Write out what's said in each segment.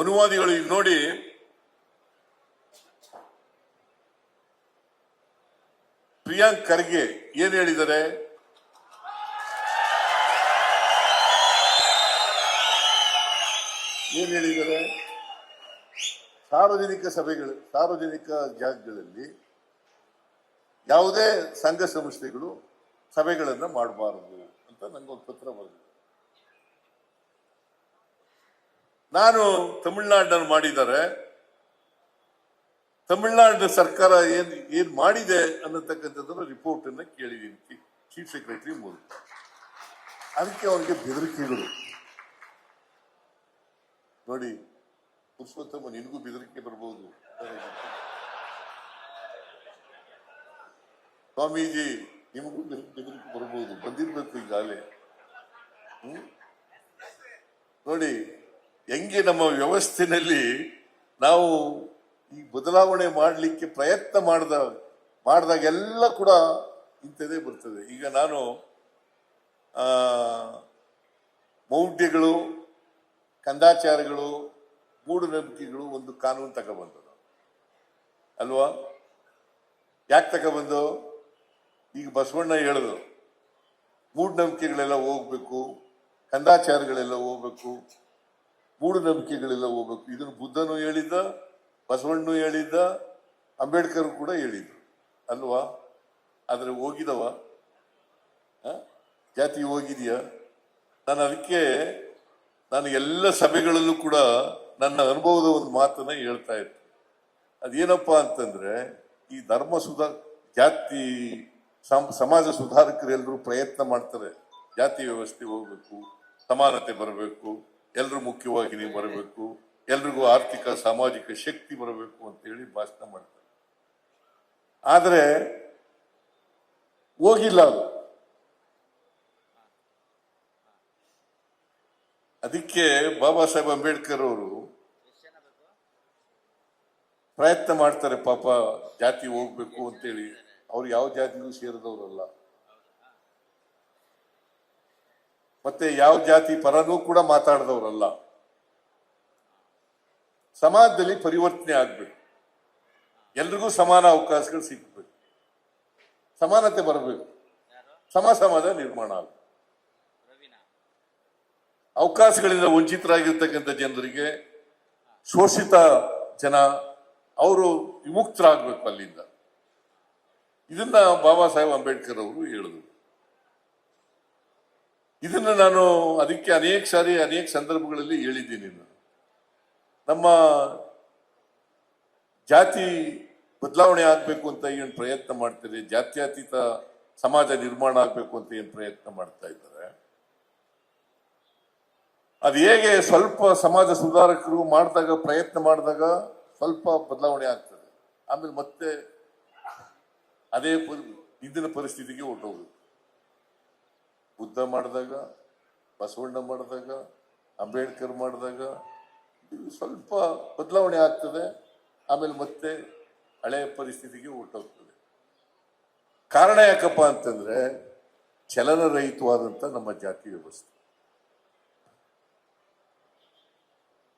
ಅನುವಾದಿಗಳು ಈಗ ನೋಡಿ, ಪ್ರಿಯಾಂಕ್ ಖರ್ಗೆ ಏನ್ ಹೇಳಿದ್ದಾರೆ? ಏನ್ ಹೇಳಿದ್ದಾರೆ? ಸಾರ್ವಜನಿಕ ಸಭೆಗಳು, ಸಾರ್ವಜನಿಕ ಜಾಗಗಳಲ್ಲಿ ಯಾವುದೇ ಸಂಘ ಸಂಸ್ಥೆಗಳು ಸಭೆಗಳನ್ನ ಮಾಡಬಾರದು ಅಂತ ನಂಗೊಂದು ಪತ್ರ ಬರೆದಿದೆ. ನಾನು ತಮಿಳುನಾಡಿನಲ್ಲಿ ಮಾಡಿದ್ದಾರೆ, ತಮಿಳುನಾಡಿನ ಸರ್ಕಾರ ಏನ್ ಮಾಡಿದೆ ಅನ್ನತಕ್ಕಂಥದ್ದನ್ನು ರಿಪೋರ್ಟ್ ಅನ್ನ ಕೇಳಿದ್ದೀನಿ ಚೀಫ್ ಸೆಕ್ರೆಟರಿ ಮೂಲಕ. ಅದಕ್ಕೆ ಅವರಿಗೆ ಬೆದರಿಕೆಗಳು ನೋಡಿ. ಪುರುಷೋತ್ತಮ, ನಿನಗೂ ಬೆದರಿಕೆ ಬರ್ಬೋದು. ಸ್ವಾಮೀಜಿ, ನಿಮಗೂ ಬೆದರಿಕೆ ಬರ್ಬೋದು, ಬಂದಿರ್ಬೇಕು ಈಗಾಗಲೇ. ನೋಡಿ ಹೆಂಗೆ ನಮ್ಮ ವ್ಯವಸ್ಥೆನಲ್ಲಿ ನಾವು ಈ ಬದಲಾವಣೆ ಮಾಡಲಿಕ್ಕೆ ಪ್ರಯತ್ನ ಮಾಡಿದಾಗೆಲ್ಲ ಕೂಡ ಇಂಥದೇ ಬರ್ತದೆ. ಈಗ ನಾನು ಮೌಢ್ಯಗಳು, ಕಂದಾಚಾರಗಳು, ಮೂಢನಂಬಿಕೆಗಳು ಒಂದು ಕಾನೂನು ತಗೊಬಂದದು ಅಲ್ವಾ? ಯಾಕೆ ತಗೊಬಂದು? ಈಗ ಬಸವಣ್ಣ ಹೇಳಿದ್ರು ಮೂಢನಂಬಿಕೆಗಳೆಲ್ಲ ಹೋಗ್ಬೇಕು, ಕಂದಾಚಾರಗಳೆಲ್ಲ ಹೋಗ್ಬೇಕು, ಮೂಢನಂಬಿಕೆಗಳೆಲ್ಲ ಹೋಗ್ಬೇಕು. ಇದನ್ನು ಬುದ್ಧನು ಹೇಳಿದ್ದ, ಬಸವಣ್ಣನು ಹೇಳಿದ್ದ, ಅಂಬೇಡ್ಕರ್ ಕೂಡ ಹೇಳಿದ್ರು ಅಲ್ವಾ? ಆದ್ರೆ ಹೋಗಿದವ ಜಾತಿ ಹೋಗಿದೆಯಾ? ನಾನು ಎಲ್ಲ ಸಭೆಗಳಲ್ಲೂ ಕೂಡ ನನ್ನ ಅನುಭವದ ಒಂದು ಮಾತನ್ನ ಹೇಳ್ತಾ ಇದ್ದೆ. ಅದೇನಪ್ಪಾ ಅಂತಂದ್ರೆ, ಈ ಜಾತಿ ಸಮಾಜ ಸುಧಾರಕರು ಎಲ್ಲರೂ ಪ್ರಯತ್ನ ಮಾಡ್ತಾರೆ. ಜಾತಿ ವ್ಯವಸ್ಥೆ ಹೋಗ್ಬೇಕು, ಸಮಾನತೆ ಬರಬೇಕು, ಎಲ್ರು ಮುಖ್ಯವಾಗಿ ನೀವು ಬರಬೇಕು, ಎಲ್ರಿಗೂ ಆರ್ಥಿಕ ಸಾಮಾಜಿಕ ಶಕ್ತಿ ಬರಬೇಕು ಅಂತ ಹೇಳಿ ಭಾಷಣ ಮಾಡ್ತಾರೆ. ಆದ್ರೆ ಹೋಗಿಲ್ಲ ಅದು. ಅದಕ್ಕೆ ಬಾಬಾ ಸಾಹೇಬ್ ಅಂಬೇಡ್ಕರ್ ಅವರು ಪ್ರಯತ್ನ ಮಾಡ್ತಾರೆ, ಪಾಪ ಜಾತಿ ಹೋಗ್ಬೇಕು ಅಂತೇಳಿ. ಅವ್ರು ಯಾವ ಜಾತಿಗೂ ಸೇರಿದವರಲ್ಲ, ಮತ್ತೆ ಯಾವ ಜಾತಿ ಪರನೂ ಕೂಡ ಮಾತಾಡಿದವರಲ್ಲ. ಸಮಾಜದಲ್ಲಿ ಪರಿವರ್ತನೆ ಆಗ್ಬೇಕು, ಎಲ್ರಿಗೂ ಸಮಾನ ಅವಕಾಶಗಳು ಸಿಗ್ಬೇಕು, ಸಮಾನತೆ ಬರಬೇಕು, ಸಮಾಜ ನಿರ್ಮಾಣ ಆಗಬೇಕು. ಅವಕಾಶಗಳಿಂದ ವಂಚಿತರಾಗಿರ್ತಕ್ಕಂಥ ಜನರಿಗೆ, ಶೋಷಿತ ಜನ, ಅವರು ವಿಮುಕ್ತರಾಗಬೇಕು ಅಲ್ಲಿಂದ. ಇದನ್ನ ಬಾಬಾ ಸಾಹೇಬ್ ಅಂಬೇಡ್ಕರ್ ಅವರು ಹೇಳಿದ್ರು. ಇದನ್ನ ನಾನು ಅದಕ್ಕೆ ಅನೇಕ ಸಂದರ್ಭಗಳಲ್ಲಿ ಹೇಳಿದ್ದೀನಿ. ನಮ್ಮ ಜಾತಿ ಬದಲಾವಣೆ ಆಗ್ಬೇಕು ಅಂತ ಏನು ಪ್ರಯತ್ನ ಮಾಡ್ತಾರೆ, ಜಾತ್ಯತೀತ ಸಮಾಜ ನಿರ್ಮಾಣ ಆಗ್ಬೇಕು ಅಂತ ಏನು ಪ್ರಯತ್ನ ಮಾಡ್ತಾ ಇದ್ದಾರೆ, ಅದು ಹೇಗೆ ಸ್ವಲ್ಪ ಸಮಾಜ ಸುಧಾರಕರು ಪ್ರಯತ್ನ ಮಾಡಿದಾಗ ಸ್ವಲ್ಪ ಬದಲಾವಣೆ ಆಗ್ತದೆ, ಆಮೇಲೆ ಮತ್ತೆ ಅದೇ ಇಂದಿನ ಪರಿಸ್ಥಿತಿಗೆ ಹೊರಟೋಗುತ್ತೆ. ಬುದ್ಧ ಮಾಡಿದಾಗ, ಬಸವಣ್ಣ ಮಾಡಿದಾಗ, ಅಂಬೇಡ್ಕರ್ ಮಾಡಿದಾಗ ಸ್ವಲ್ಪ ಬದಲಾವಣೆ ಆಗ್ತದೆ, ಆಮೇಲೆ ಮತ್ತೆ ಹಳೆಯ ಪರಿಸ್ಥಿತಿಗೆ ಹೊರಟೋಗ್ತದೆ. ಕಾರಣ ಯಾಕಪ್ಪ ಅಂತಂದ್ರೆ, ಚಲನರಹಿತವಾದಂತ ನಮ್ಮ ಜಾತಿ ವ್ಯವಸ್ಥೆ.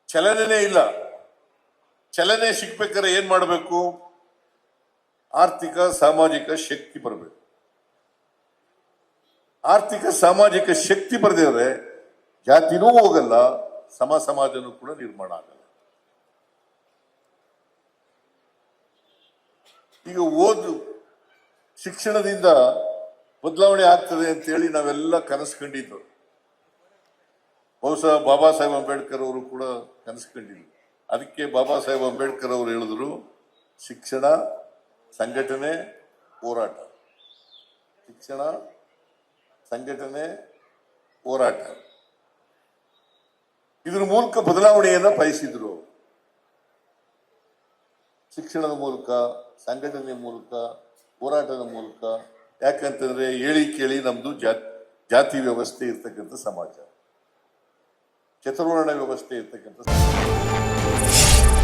ಚಲನೆ ಇಲ್ಲ. ಚಲನೆ ಸಿಗ್ಬೇಕಾದ್ರೆ ಏನ್ ಮಾಡಬೇಕು? ಆರ್ಥಿಕ ಸಾಮಾಜಿಕ ಶಕ್ತಿ ಬರಬೇಕು. ಆರ್ಥಿಕ ಸಾಮಾಜಿಕ ಶಕ್ತಿ ಬರದಿದ್ರೆ ಜಾತಿನೂ ಹೋಗಲ್ಲ, ಸಮಾಜನೂ ಕೂಡ ನಿರ್ಮಾಣ ಆಗಲ್ಲ. ಈಗ ಶಿಕ್ಷಣದಿಂದ ಬದಲಾವಣೆ ಆಗ್ತದೆ ಅಂತ ಹೇಳಿ ನಾವೆಲ್ಲ ಕನಸು ಕಂಡಿದ್ದು. ಬಹುಶಃ ಬಾಬಾ ಸಾಹೇಬ್ ಅಂಬೇಡ್ಕರ್ ಅವರು ಕೂಡ ಕನಸು ಕಂಡಿದ್ರು. ಅದಕ್ಕೆ ಬಾಬಾ ಸಾಹೇಬ್ ಅಂಬೇಡ್ಕರ್ ಅವರು ಹೇಳಿದ್ರು, ಶಿಕ್ಷಣ, ಸಂಘಟನೆ, ಹೋರಾಟ. ಶಿಕ್ಷಣ, ಸಂಘಟನೆ, ಹೋರಾಟ, ಇದ್ರ ಮೂಲಕ ಬದಲಾವಣೆಯನ್ನ ಬಯಸಿದ್ರು. ಶಿಕ್ಷಣದ ಮೂಲಕ, ಸಂಘಟನೆ ಮೂಲಕ, ಹೋರಾಟದ ಮೂಲಕ. ಯಾಕಂತಂದ್ರೆ ಹೇಳಿ ಕೇಳಿ ನಮ್ದು ಜಾತಿ ವ್ಯವಸ್ಥೆ ಇರ್ತಕ್ಕಂಥ ಸಮಾಜ, ಚತುರ್ವರ್ಣ ವ್ಯವಸ್ಥೆ ಇರ್ತಕ್ಕಂಥ ಸಮಾಜ.